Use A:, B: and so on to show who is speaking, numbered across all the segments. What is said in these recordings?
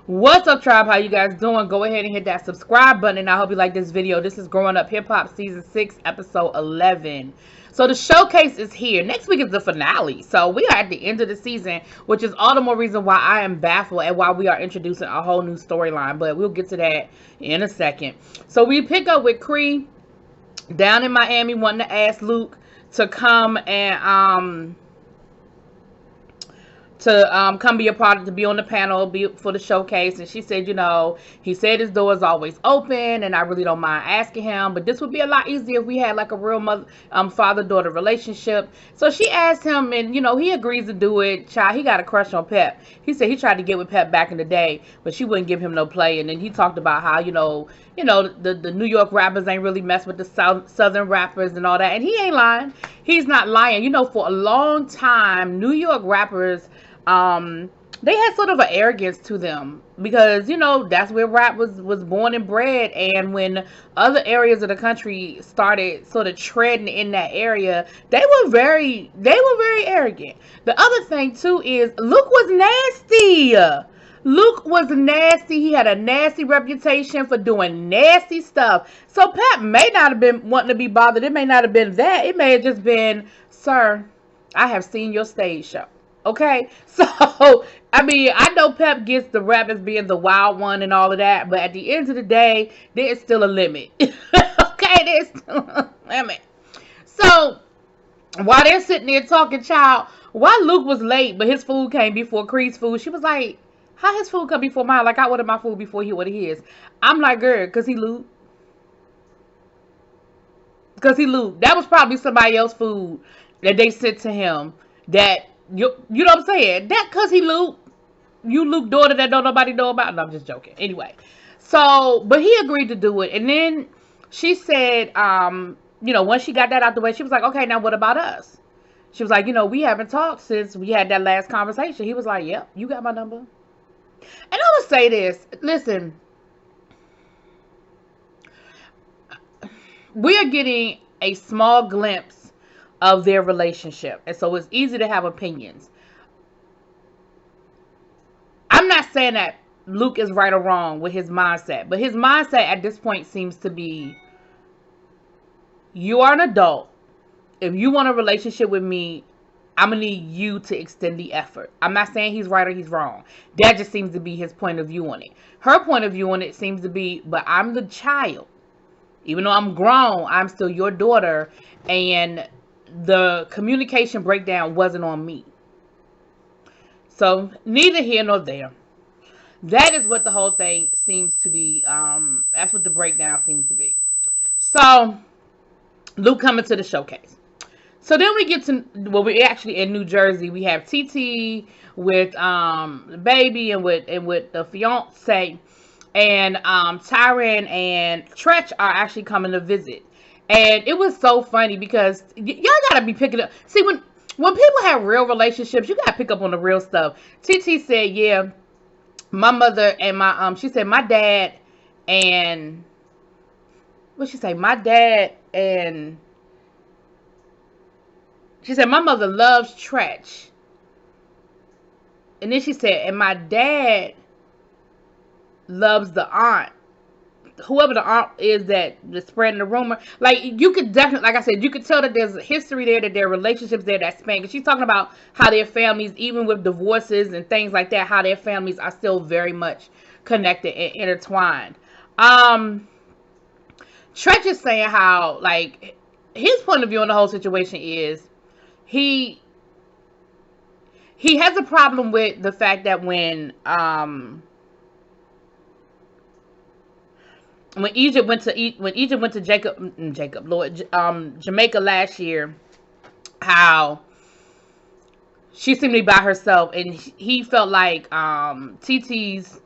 A: What's up, tribe? How you guys doing? Go ahead and hit that subscribe button, and I hope you like this video. This is Growing Up Hip Hop Season 6, Episode 11. So the showcase is here. Next week is the finale. So we are at the end of the season, which is all the more reason why I am baffled and why we are introducing a whole new storyline. But we'll get to that in a second. So we pick up with Cree down in Miami wanting to ask Luke to come and come be a part of, to be on the panel, for the showcase. And she said, he said his door is always open and I really don't mind asking him, but this would be a lot easier if we had like a real father-daughter relationship. So she asked him, and he agrees to do it. Child, he got a crush on Pep. He said he tried to get with Pep back in the day, but she wouldn't give him no play. And then he talked about how the New York rappers ain't really mess with the Southern rappers and all that. And he ain't lying. He's not lying. For a long time, New York rappers, they had sort of an arrogance to them because, that's where rap was born and bred. And when other areas of the country started sort of treading in that area, they were very arrogant. The other thing too is Luke was nasty. Luke was nasty. He had a nasty reputation for doing nasty stuff. So Pat may not have been wanting to be bothered. It may not have been that. It may have just been, sir, I have seen your stage show. Okay, so, I know Pep gets the rap as being the wild one and all of that, but at the end of the day, there is still a limit. Okay, there's still a limit. So, while they're sitting there talking, child, while Luke was late, but his food came before Creed's food, she was like, how his food come before mine? Like, I ordered my food before he ordered his. I'm like, girl, because he Luke. Because he Luke. That was probably somebody else's food that they sent to him that... You know what I'm saying? That because he Luke. You Luke daughter that don't nobody know about. No, I'm just joking. Anyway. So, but he agreed to do it. And then she said, once she got that out the way, she was like, okay, now what about us? She was like, we haven't talked since we had that last conversation. He was like, yep, you got my number. And I'm going to say this. Listen. We are getting a small glimpse of their relationship, and so it's easy to have opinions. I'm not saying that Luke is right or wrong with his mindset, but his mindset at this point seems to be, you are an adult. If you want a relationship with me, I'm gonna need you to extend the effort. I'm not saying he's right or he's wrong. That just seems to be his point of view on it. Her point of view on it seems to be, but I'm the child. Even though I'm grown, I'm still your daughter, and the communication breakdown wasn't on me. So neither here nor there. That is what the whole thing seems to be. That's what the breakdown seems to be. So Luke coming to the showcase. So then we get to, we're actually in New Jersey. We have TT with the baby and with the fiance, and Tyron and Tretch are actually coming to visit. And it was so funny because y'all gotta be picking up. See, when people have real relationships, you gotta pick up on the real stuff. TT said, yeah, my mother and my, she said, my dad and, what'd she say? My dad and, she said, my mother loves Tretch. And then she said, and my dad loves the aunt. Whoever the aunt is that's spreading the rumor. Like, you could definitely, like I said, you could tell that there's a history there, that there are relationships there that span. Because she's talking about how their families, even with divorces and things like that, how their families are still very much connected and intertwined. Tretch is saying how, like, his point of view on the whole situation is he has a problem with the fact that when Egypt went to Jamaica last year, how she seemed to be by herself, and he felt like TT's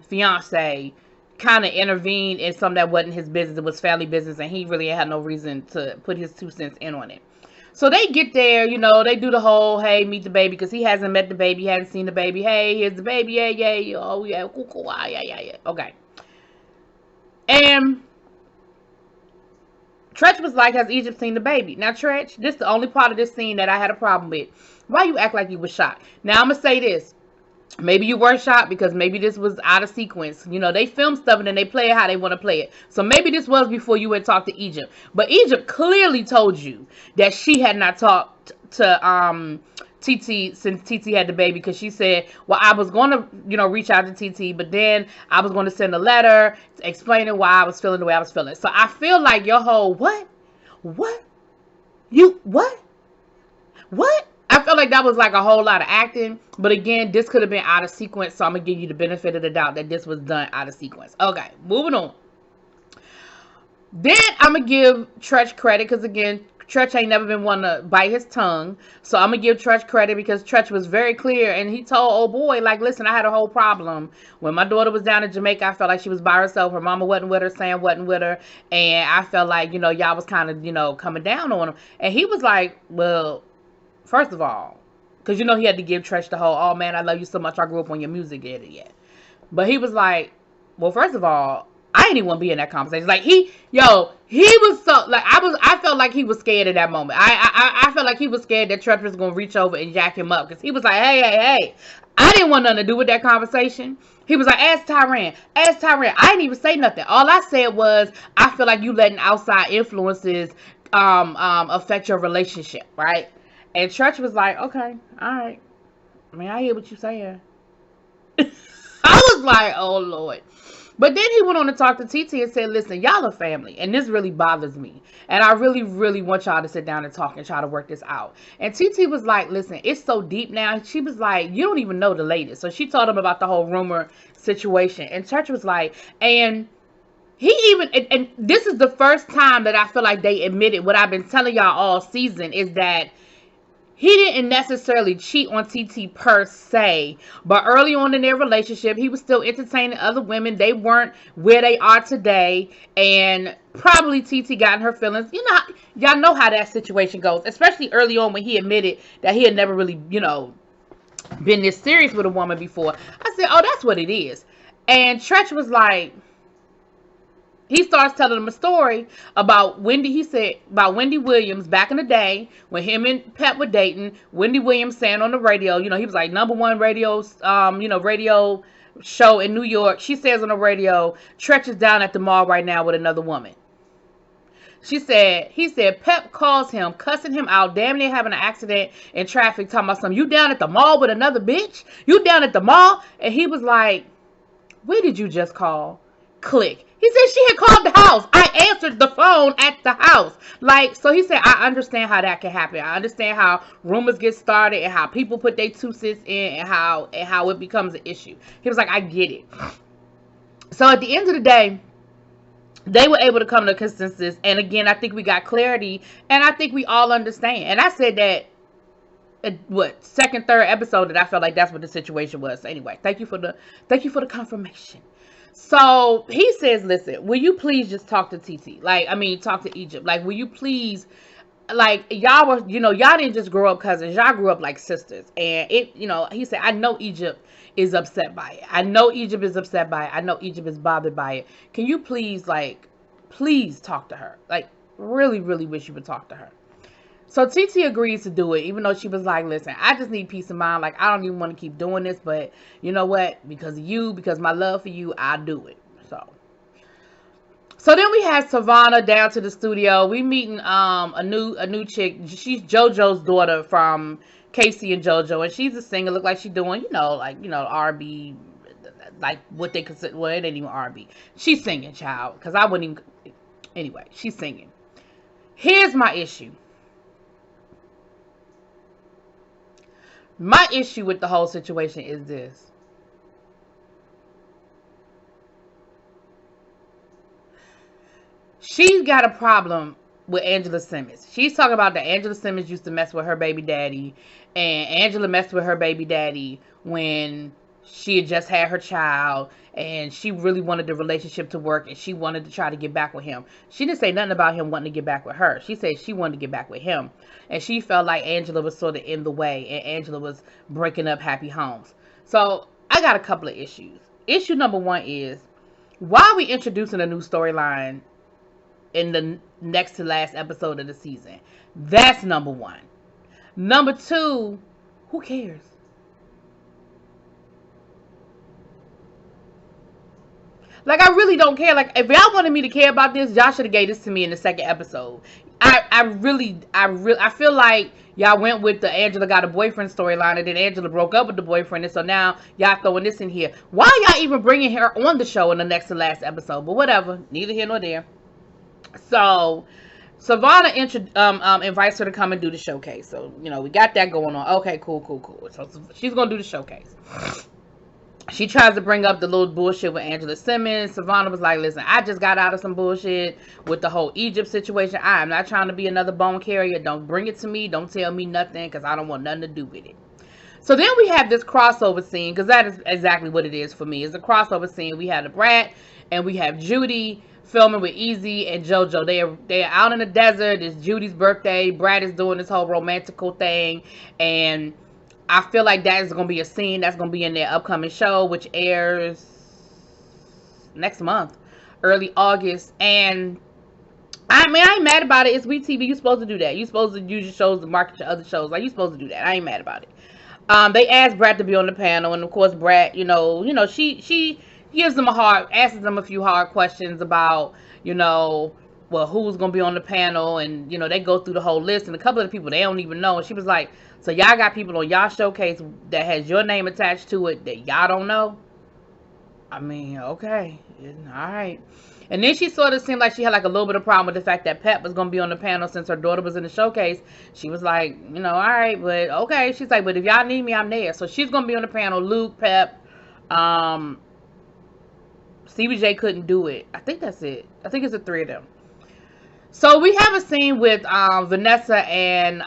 A: fiance kind of intervened in something that wasn't his business. It was family business, and he really had no reason to put his 2 cents in on it. So they get there, they do the whole, hey, meet the baby, because he hasn't met the baby, he hasn't seen the baby. Hey, here's the baby, yeah, oh yeah, cool, yeah, okay. And Tretch was like, has Egypt seen the baby? Now, Tretch, this is the only part of this scene that I had a problem with. Why you act like you was shocked? Now, I'm going to say this. Maybe you were shocked because maybe this was out of sequence. You know, they film stuff and then they play it how they want to play it. So maybe this was before you went talk to Egypt. But Egypt clearly told you that she had not talked to TT since TT had the baby, because she said, well, I was going to, reach out to TT, but then I was going to send a letter explaining why I was feeling the way I was feeling. So I feel like your whole, what? You, what? I felt like that was like a whole lot of acting. But again, this could have been out of sequence. So I'm going to give you the benefit of the doubt that this was done out of sequence. Okay, moving on. Then I'm going to give Tretch credit because, again, Tretch ain't never been one to bite his tongue. So I'm going to give Tretch credit because Tretch was very clear. And he told old boy, like, listen, I had a whole problem. When my daughter was down in Jamaica, I felt like she was by herself. Her mama wasn't with her. Sam wasn't with her. And I felt like, y'all was kind of, coming down on him. And he was like, well, first of all, because he had to give Tretch the whole, oh man, I love you so much, I grew up on your music, idiot. But he was like, well, first of all, I didn't even want to be in that conversation. Like he was so, like, I felt like he was scared at that moment. I felt like he was scared that Tretch was going to reach over and jack him up, because he was like, hey, I didn't want nothing to do with that conversation. He was like, ask Tyran. I didn't even say nothing. All I said was, I feel like you letting outside influences affect your relationship, right? And Tretch was like, okay, all right. I mean, I hear what you're saying. I was like, oh, Lord. But then he went on to talk to TT and said, listen, y'all are family. And this really bothers me. And I really, really want y'all to sit down and talk and try to work this out. And TT was like, listen, it's so deep now. She was like, you don't even know the latest. So she told him about the whole rumor situation. And Tretch was like, and he even, and this is the first time that I feel like they admitted what I've been telling y'all all season, is that he didn't necessarily cheat on TT per se, but early on in their relationship, he was still entertaining other women. They weren't where they are today, and probably TT got in her feelings. Y'all know how that situation goes, especially early on when he admitted that he had never really, been this serious with a woman before. I said, oh, that's what it is. And Tretch was like, he starts telling him a story about Wendy. He said about Wendy Williams back in the day when him and Pep were dating. Wendy Williams saying on the radio, he was like #1 radio, radio show in New York. She says on the radio, Tretch is down at the mall right now with another woman. He said Pep calls him, cussing him out, damn near having an accident in traffic, talking about something. You down at the mall with another bitch? You down at the mall? And he was like, where did you just call? Click. He said she had called the house. I answered the phone at the house. Like, so he said, I understand how that can happen. I understand how rumors get started and how people put their 2 cents in and how it becomes an issue. He was like, I get it. So at the end of the day, they were able to come to a consensus. And again, I think we got clarity, and I think we all understand. And I said that second, third episode that I felt like that's what the situation was. So anyway, thank you for the confirmation. So he says, listen, will you please just talk to TT? Talk to Egypt. Like, will you please, like, y'all were, y'all didn't just grow up cousins. Y'all grew up like sisters. And he said, I know Egypt is upset by it. I know Egypt is upset by it. I know Egypt is bothered by it. Can you please, please talk to her? Like, really, really wish you would talk to her. So TT agrees to do it, even though she was like, listen, I just need peace of mind. Like, I don't even want to keep doing this, but you know what? Because my love for you, I'll do it. So then we had Savannah down to the studio. We meeting a new chick. She's JoJo's daughter from Casey and JoJo, and she's a singer. Look like she's doing, R&B, like what they consider. Well, it ain't even R&B. She's singing, child. Because I wouldn't even. Anyway, she's singing. Here's my issue. My issue with the whole situation is this. She's got a problem with Angela Simmons. She's talking about that Angela Simmons used to mess with her baby daddy, and Angela messed with her baby daddy when she had just had her child, and she really wanted the relationship to work, and she wanted to try to get back with him. She didn't say nothing about him wanting to get back with her. She said she wanted to get back with him, and she felt like Angela was sort of in the way, and Angela was breaking up happy homes. So I got a couple of issues. Issue number 1 is, why are we introducing a new storyline in the next to last episode of the season? That's number 1. Number 2, who cares? Like, I really don't care. Like, if y'all wanted me to care about this, y'all should have gave this to me in the second episode. I feel like y'all went with the Angela got a boyfriend storyline, and then Angela broke up with the boyfriend, and so now y'all throwing this in here. Why y'all even bringing her on the show in the next to last episode? But whatever, neither here nor there. So Savannah invites her to come and do the showcase. So, you know, we got that going on. Okay, cool. So she's gonna do the showcase. She tries to bring up the little bullshit with Angela Simmons. Savannah was like, listen, I just got out of some bullshit with the whole Egypt situation. I am not trying to be another bone carrier. Don't bring it to me. Don't tell me nothing, because I don't want nothing to do with it. So then we have this crossover scene, because that is exactly what it is for me. It's a crossover scene. We have the Brat and we have Judy filming with Easy and JoJo. They're out in the desert. It's Judy's birthday. Brat is doing this whole romantical thing, and I feel like that is going to be a scene that's going to be in their upcoming show, which airs next month, early August. And I mean, I ain't mad about it. It's WeTV. You're supposed to do that. You're supposed to use your shows to market your other shows. Like, you're supposed to do that. I ain't mad about it. They asked Brat to be on the panel, and of course, Brat, she gives them asks them a few hard questions about, well, who's gonna be on the panel, and they go through the whole list, and a couple of the people they don't even know, and she was like, so y'all got people on y'all showcase that has your name attached to it that y'all don't know? I mean, okay, all right. And then she sort of seemed like she had like a little bit of problem with the fact that Pep was going to be on the panel since her daughter was in the showcase. She was like, all right, but okay. She's like, but if y'all need me, I'm there. So she's going to be on the panel. Luke, Pep, CBJ couldn't do it. I think that's it. I think it's the three of them. So we have a scene with Vanessa and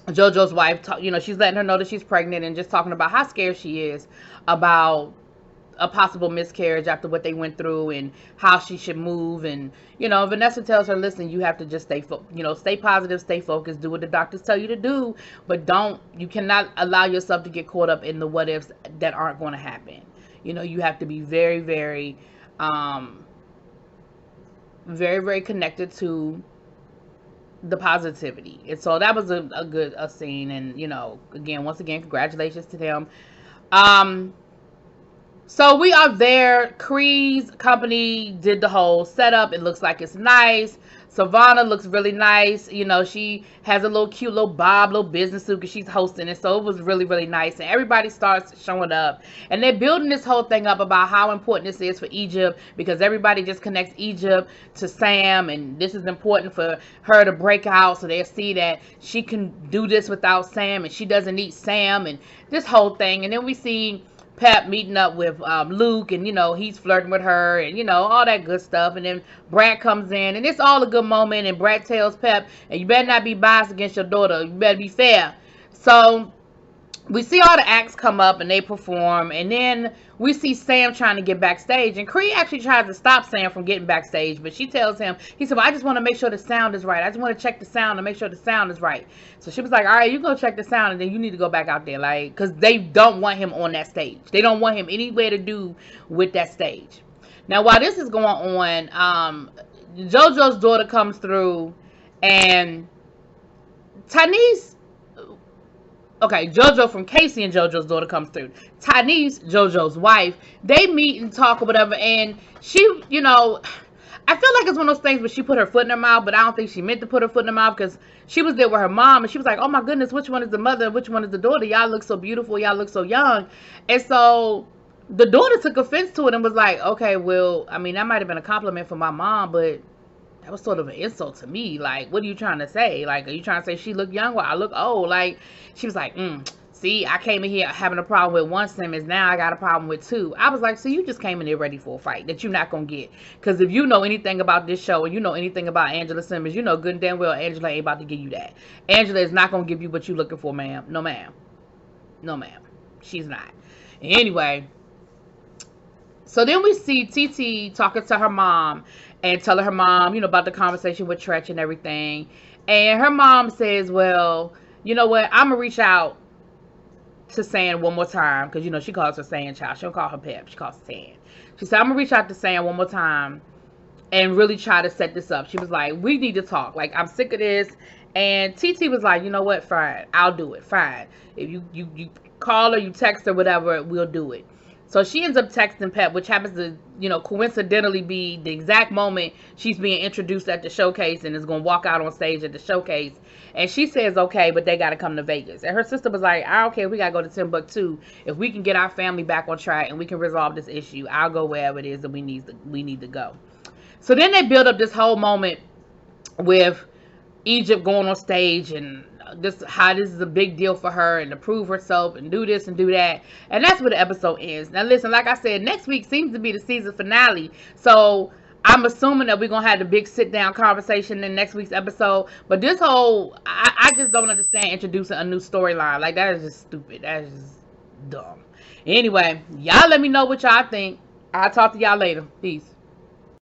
A: JoJo's wife. She's letting her know that she's pregnant and just talking about how scared she is about a possible miscarriage after what they went through and how she should move. And Vanessa tells her, listen, you have to just stay positive, stay focused, do what the doctors tell you to do, but you cannot allow yourself to get caught up in the what ifs that aren't going to happen. You have to be very, very very, very connected to the positivity. And so that was a good scene. And once again, congratulations to them. So we are there. Cree's company did the whole setup. It looks like it's nice. Savannah looks really nice. She has a cute little bob, little business suit because she's hosting it. So it was really, really nice. And everybody starts showing up. And they're building this whole thing up about how important this is for Egypt, because everybody just connects Egypt to Sam. And this is important for her to break out, so they'll see that she can do this without Sam and she doesn't need Sam, and this whole thing. And then we see Pep meeting up with Luke, and he's flirting with her, and all that good stuff. And then Brat comes in, and it's all a good moment. And Brat tells Pep, and you better not be biased against your daughter, you better be fair. So we see all the acts come up and they perform, and then we see Sam trying to get backstage, and Cree actually tries to stop Sam from getting backstage, but she tells him, he said, well, I just want to make sure the sound is right. I just want to check the sound and make sure the sound is right. So she was like, all right, you go check the sound, and then you need to go back out there, like, because they don't want him on that stage. They don't want him anywhere to do with that stage. Now, while this is going on, JoJo's daughter comes through, and JoJo from Casey and JoJo's daughter comes through. Tanise, JoJo's wife, they meet and talk or whatever, and she, I feel like it's one of those things where she put her foot in her mouth, but I don't think she meant to put her foot in her mouth, because she was there with her mom, and she was like, oh my goodness, which one is the mother, which one is the daughter? Y'all look so beautiful, y'all look so young. And so the daughter took offense to it and was like, okay, well, I mean, that might have been a compliment for my mom, but that was sort of an insult to me. Like, what are you trying to say? Like, are you trying to say she look young while I look old? Like, she was like, see, I came in here having a problem with one Simmons. Now I got a problem with two. I was like, so you just came in here ready for a fight that you're not going to get. Because if you know anything about this show, and you know anything about Angela Simmons, you know good and damn well Angela ain't about to give you that. Angela is not going to give you what you're looking for, ma'am. No, ma'am. No, ma'am. She's not. Anyway, so then we see TT talking to her mom and telling her mom, about the conversation with Tretch and everything. And her mom says, well, you know what? I'm going to reach out to Sam one more time. Because, she calls her Sam child. She don't call her Pep. She calls her Sam. She said, I'm going to reach out to Sam one more time and really try to set this up. She was like, we need to talk. Like, I'm sick of this. And TT was like, you know what? Fine. I'll do it. Fine. If you call her, you text her, whatever, we'll do it. So she ends up texting Pep, which happens to, coincidentally be the exact moment she's being introduced at the showcase and is going to walk out on stage at the showcase. And she says, okay, but they got to come to Vegas. And her sister was like, I don't care, we got to go to Timbuktu. If we can get our family back on track and we can resolve this issue, I'll go wherever it is that we need to go. So then they build up this whole moment with Egypt going on stage and how this is a big deal for her and to prove herself and do this and do that. And that's where the episode ends. Now listen, like I said, next week seems to be the season finale. So I'm assuming that we're going to have the big sit-down conversation in next week's episode. But this whole, I just don't understand introducing a new storyline. Like, that is just stupid. That is just dumb. Anyway, y'all let me know what y'all think. I'll talk to y'all later. Peace.